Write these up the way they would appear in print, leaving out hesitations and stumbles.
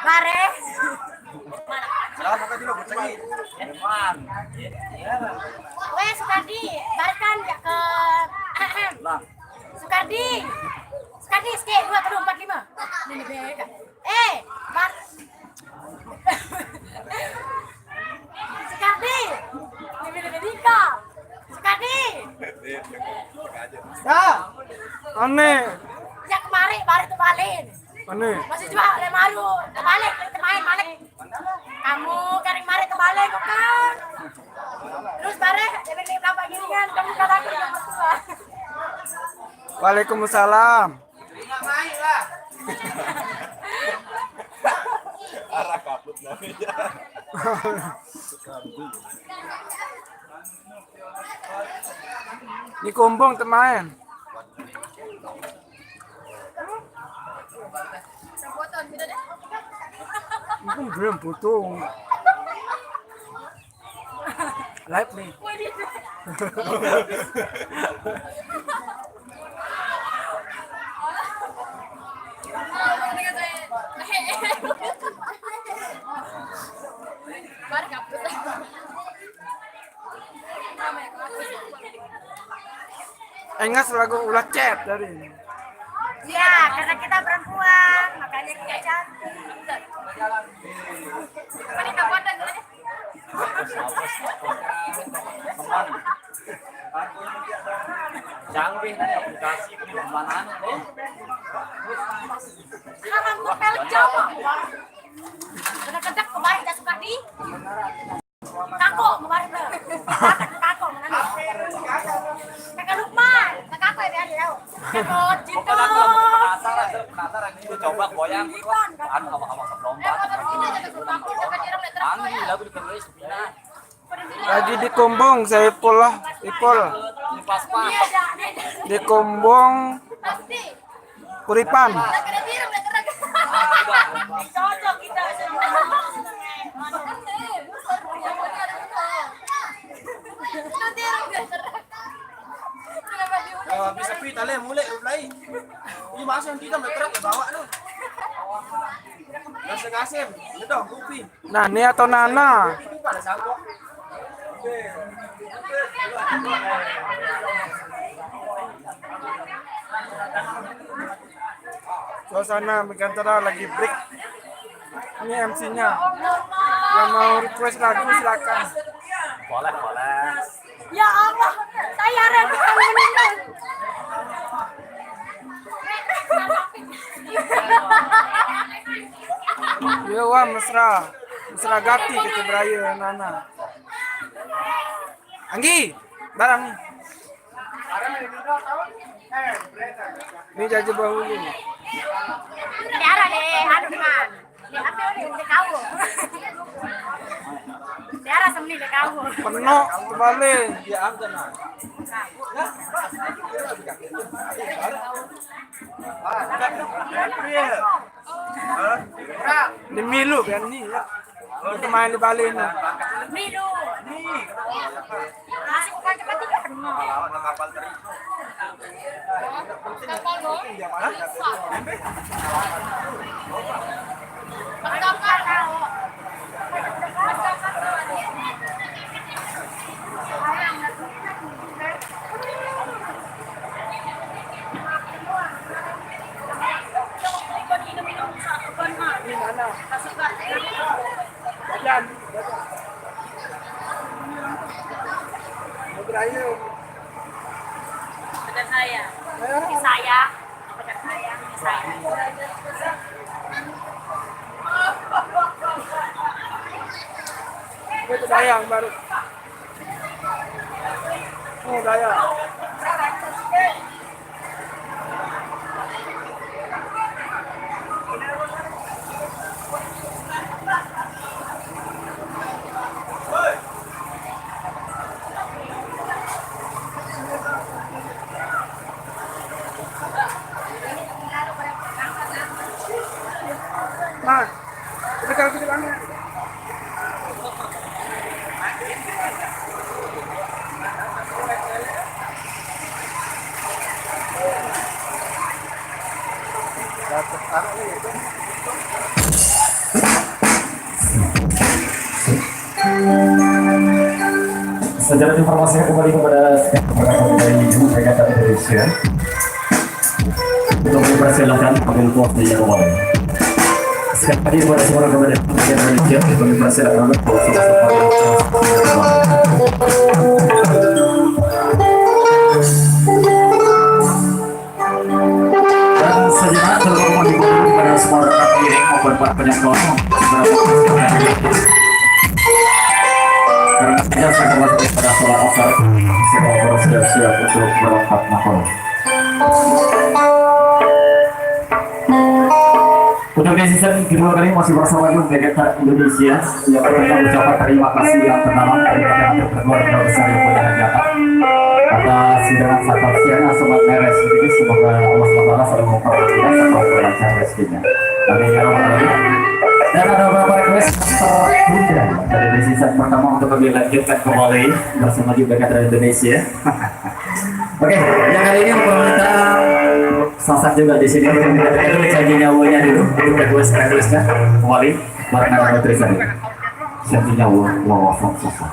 Bare. Salamat ka dulu bertagi. Eman. Weh Sukardi, balikan ya ke Lah. Sukardi. Sukardi ski 2 kedua 45. Ini beda. Bar. Sukardi. Ini beda Dika. Sukardi. Ya. Aneh. Ya kemari balik terbalik. Aneh. Masih juga oleh maru terbalik terbalik balik. Kamu garing mari terbalik kok kan. Terus bare jadi berapa gini kan kamu kata aku sama tua. Waalaikumsalam. Main lah. Arah kaput namanya. Di Kumbung teman. Itu belum potong. Live nih. Enggak lagu ulah chat dari ini. Ya, karena kita perempuan, makanya kita cantik. Ini kapan dan Canggih nih aplikasi perumahan nih. Sekarang tuh pelek Jawa. Kedek-kedek kemarin kita suka di Kako kemarin tuh. Kako mana? Kakak Lukman, kakak aku ya dia tahu. Kakak Cinta. Penasaran itu coba goyang kan awak-awak lomba. Anggi lagu dikeluarin sepina. Lagi di Kumbung, saya Ipul. Pas-pas. Di Kumbung, Kuripan. Cocok kita. Bisa pita le mulai mulai. Ini masih kita metrek bawa lu. Gasem, udah kopi. Nani atau Nana? Itu pada sangkok. Suasana Megantara lagi break. Ini MC-nya. Yang mau request lagu silakan. Boleh. Ya Allah, saya rela meninggal. Yo wah mesra gati kita beraya Nana. Anggi, barang nih. Ini jajan bahulu. Tiara deh, aduh man. Apa ini kau? Tiara semni deh kau. Penuh kembali. Dia ambil nah. Di Milu kan nih ya. Kita main di Bali nih. Milu. Masih bukan cepat tiga. Lawan kapal teri. Kapal lo? Di mana? Jajan. Mau beraya. Pedas saya. Ini saya. Pedas saya. Ini saya. Itu sayang baru. Oh, daya. Nah, kita kalau kita bangun. Sejarah informasinya kembali kepada rekan dari Megatan Indonesia. Untuk dipersilakan ambil posisinya kembali. Sekali lagi kepada semua rekan dari Megatan Indonesia, untuk dipersilakan ambil posisinya kembali. Dan sejenak terlalu diberikan kepada semua rekan piring maupun para penyokong karena tidak saya kembali pada sholat asar semua siap-siap untuk berangkat nafas. Untuk di season kedua kali masih bersama juga Megatan Indonesia yang pertama ucapan terima kasih yang terdalam dari Megatan keluarga besar yang punya Megatan atas hidangan santap siang sobat meres ini, semoga Allah SWT selalu memperhatikan serta melancar rezekinya. Amin ya rabbal alamin. Dan ada beberapa request tertunda dari season pertama untuk dilanjutkan kembali bersama juga Megatan Indonesia. Oke, yang kali ini meminta sasak juga di sini. Kita dulu janji nyawanya dulu untuk requestnya kembali bareng dengan Trisari. Janji nyawa, wow, sasak.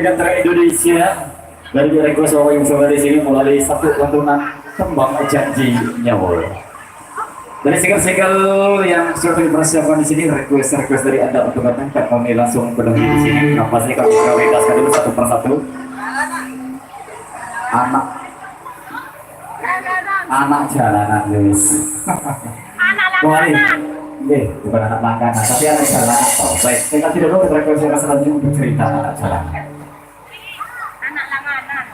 Dirgantara Indonesia dari request orang yang di sini melalui satu lantunan tembang janji nyawa. Dari single-single yang sudah dipersiapkan di sini, request dari Anda untuk datang, kami langsung penuhi di sini. Nah, pasti kami prioritaskan dulu satu persatu. Anak jalanan, guys. Anak Kembali. langganan. Bukan anak langganan, tapi anak jalanan. Oh, baik, kita tidak dulu request yang selanjutnya untuk cerita anak jalanan. Anak langganan.